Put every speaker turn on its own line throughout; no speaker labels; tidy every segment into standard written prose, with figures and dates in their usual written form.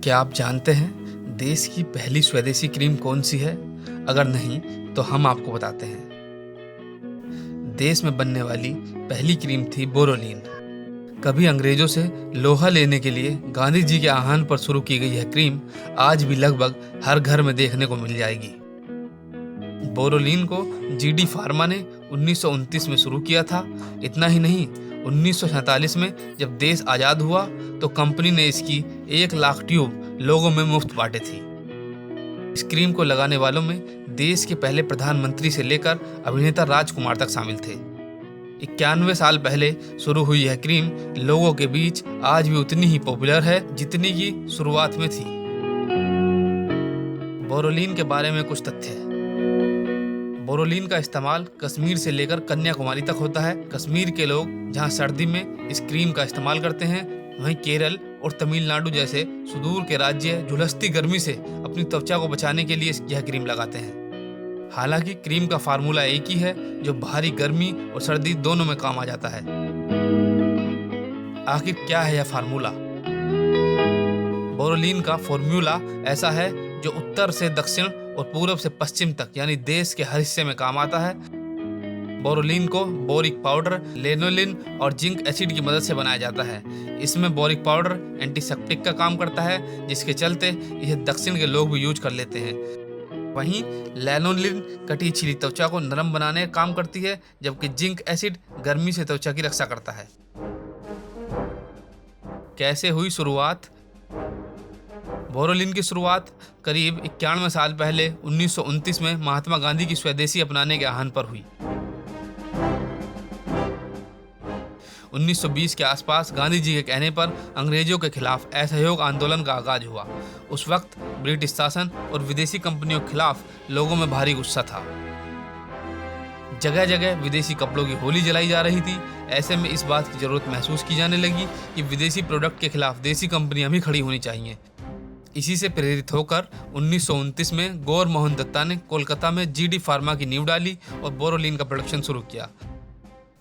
क्या आप जानते हैं देश की पहली स्वदेशी क्रीम कौन सी है? अगर नहीं तो हम आपको बताते हैं। देश में बनने वाली पहली क्रीम थी बोरोलीन। कभी अंग्रेजों से लोहा लेने के लिए गांधी जी के आह्वान पर शुरू की गई यह क्रीम आज भी लगभग हर घर में देखने को मिल जाएगी। बोरोलीन को जीडी फार्मा ने 1929 में शुरू किया था। इतना ही नहीं, 1947 में जब देश आज़ाद हुआ तो कंपनी ने इसकी 1 लाख ट्यूब लोगों में मुफ्त बांटे थी। इस क्रीम को लगाने वालों में देश के पहले प्रधानमंत्री से लेकर अभिनेता राजकुमार तक शामिल थे। 91 साल पहले शुरू हुई यह क्रीम लोगों के बीच आज भी उतनी ही पॉपुलर है जितनी की शुरुआत में थी। बोरोलीन के बारे में कुछ तथ्य है। बोरोलीन का इस्तेमाल कश्मीर से लेकर कन्याकुमारी तक होता है। कश्मीर के लोग जहां सर्दी में इस क्रीम का इस्तेमाल करते हैं, वहीं केरल और तमिलनाडु जैसे सुदूर के राज्य झुलसती गर्मी से अपनी त्वचा को बचाने के लिए यह क्रीम लगाते हैं। हालांकि क्रीम का फार्मूला एक ही है जो भारी गर्मी और सर्दी दोनों में काम आ जाता है। आखिर क्या है यह फार्मूला? बोरोलीन का फॉर्मूला ऐसा है जो उत्तर से दक्षिण और पूर्व से पश्चिम तक यानी देश के हर हिस्से में काम आता है। बोरोलीन को बोरिक पाउडर, लेनोलिन और जिंक एसिड की मदद से बनाया जाता है। इसमें बोरिक पाउडर एंटीसेप्टिक का काम करता है, जिसके चलते यह दक्षिण के लोग भी यूज कर लेते हैं। वहीं लेनोलिन कटी छिली त्वचा को नरम बनाने का काम करती है, जबकि जिंक एसिड गर्मी से त्वचा की रक्षा करता है। कैसे हुई शुरुआत? बोरोलीन की शुरुआत करीब 91 साल पहले 1929 में महात्मा गांधी की स्वदेशी अपनाने के आह्वान पर हुई। 1920 के आसपास गांधी जी के कहने पर अंग्रेजों के खिलाफ असहयोग आंदोलन का आगाज हुआ। उस वक्त ब्रिटिश शासन और विदेशी कंपनियों के खिलाफ लोगों में भारी गुस्सा था। जगह जगह विदेशी कपड़ों की होली जलाई जा रही थी। ऐसे में इस बात की जरूरत महसूस की जाने लगी कि विदेशी प्रोडक्ट के खिलाफ देसी कंपनियां भी खड़ी होनी चाहिए। इसी से प्रेरित होकर 1929 में गौर मोहन दत्ता ने कोलकाता में जीडी फार्मा की नींव डाली और बोरोलीन का प्रोडक्शन शुरू किया।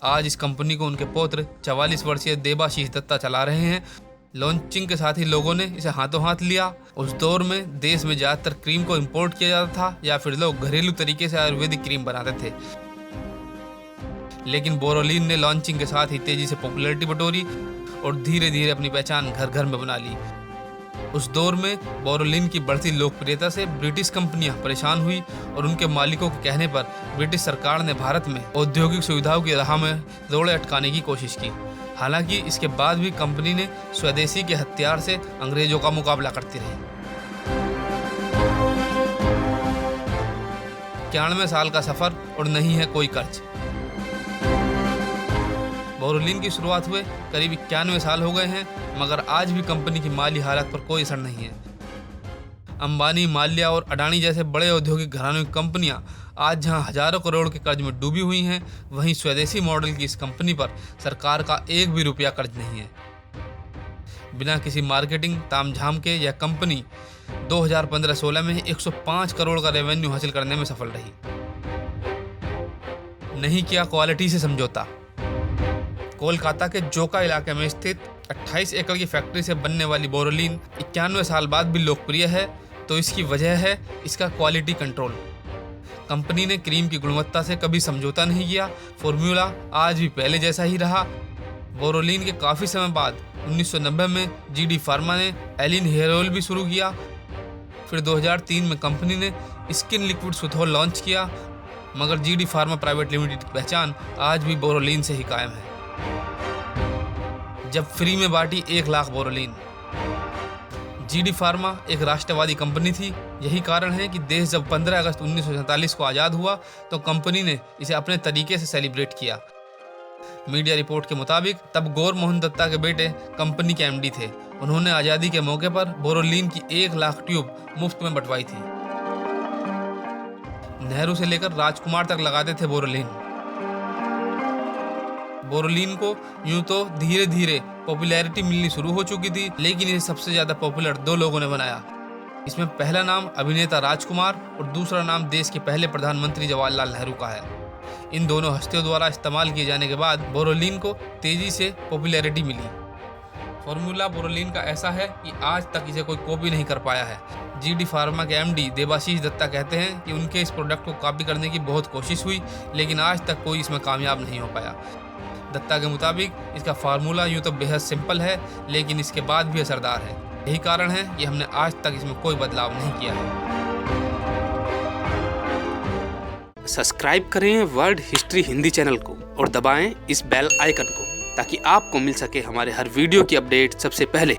आज इस कंपनी को उनके पौत्र 44 वर्षीय देबाशीष दत्ता चला रहे हैं। लॉन्चिंग के साथ ही लोगों ने इसे हाथों हाथ लिया। उस दौर में देश में ज्यादातर क्रीम को इंपोर्ट किया जाता था या फिर लोग घरेलू तरीके से आयुर्वेदिक क्रीम बनाते थे। लेकिन बोरोलीन ने लॉन्चिंग के साथ ही तेजी से पॉपुलैरिटी बटोरी और धीरे धीरे अपनी पहचान घर घर में बना ली। उस दौर में बोरोलीन की बढ़ती लोकप्रियता से ब्रिटिश कंपनियां परेशान हुई और उनके मालिकों के कहने पर ब्रिटिश सरकार ने भारत में औद्योगिक सुविधाओं की राह में रोड़े अटकाने की कोशिश की। हालांकि इसके बाद भी कंपनी ने स्वदेशी के हथियार से अंग्रेजों का मुकाबला करती रही। 91 साल का सफर और नहीं है कोई कर्ज। बोरोलीन की शुरुआत हुए करीब 91 साल हो गए हैं, मगर आज भी कंपनी की माली हालत पर कोई असर नहीं है। अंबानी, माल्या और अडानी जैसे बड़े औद्योगिक घरानों की कंपनियां आज जहां हजारों करोड़ के कर्ज में डूबी हुई हैं, वहीं स्वदेशी मॉडल की इस कंपनी पर सरकार का एक भी रुपया कर्ज नहीं है। बिना किसी मार्केटिंग तामझाम के यह कंपनी 2015-16 में 105 करोड़ का रेवेन्यू हासिल करने में सफल रही। नहीं किया क्वालिटी से समझौता। कोलकाता के जोका इलाके में स्थित 28 एकड़ की फैक्ट्री से बनने वाली बोरोलीन 91 साल बाद भी लोकप्रिय है, तो इसकी वजह है इसका क्वालिटी कंट्रोल। कंपनी ने क्रीम की गुणवत्ता से कभी समझौता नहीं किया। फॉर्मूला आज भी पहले जैसा ही रहा। बोरोलीन के काफ़ी समय बाद 1990 में जीडी फार्मा ने एलिन हेयर ऑयल भी शुरू किया। फिर 2003 में कंपनी ने स्किन लिक्विड सुथोल लॉन्च किया, मगर जीडी फार्मा प्राइवेट लिमिटेड की पहचान आज भी बोरोलीन से ही कायम है। जब फ्री में बांटी 1 लाख बोरोलीन। जीडी फार्मा एक राष्ट्रवादी कंपनी थी। यही कारण है कि देश जब 15 अगस्त 1947 को आज़ाद हुआ तो कंपनी ने इसे अपने तरीके से सेलिब्रेट किया। मीडिया रिपोर्ट के मुताबिक तब गौर मोहन दत्ता के बेटे कंपनी के एमडी थे। उन्होंने आज़ादी के मौके पर बोरोलीन की 1 लाख ट्यूब मुफ्त में बंटवाई थी। नेहरू से लेकर राजकुमार तक लगाते थे बोरोलीन। बोरोलीन को यूं तो धीरे धीरे पॉपुलैरिटी मिलनी शुरू हो चुकी थी, लेकिन इसे सबसे ज्यादा पॉपुलर 2 लोगों ने बनाया। इसमें पहला नाम अभिनेता राजकुमार और दूसरा नाम देश के पहले प्रधानमंत्री जवाहरलाल नेहरू का है। इन दोनों हस्तियों द्वारा इस्तेमाल किए जाने के बाद बोरोलीन को तेजी से पॉपुलैरिटी मिली। फॉर्मूला बोरोलिन का ऐसा है कि आज तक इसे कोई कॉपी नहीं कर पाया है। जीडी फार्मा के एमडी देबाशीष दत्ता कहते हैं कि उनके इस प्रोडक्ट को कॉपी करने की बहुत कोशिश हुई, लेकिन आज तक कोई इसमें कामयाब नहीं हो पाया। दत्ता के मुताबिक इसका फार्मूला यूँ तो बेहद सिंपल है, लेकिन इसके बाद भी असरदार है। यही कारण है कि हमने आज तक इसमें कोई बदलाव नहीं किया है।
सब्सक्राइब करें वर्ल्ड हिस्ट्री हिंदी चैनल को और दबाएं इस बेल आइकन को, ताकि आपको मिल सके हमारे हर वीडियो की अपडेट सबसे पहले।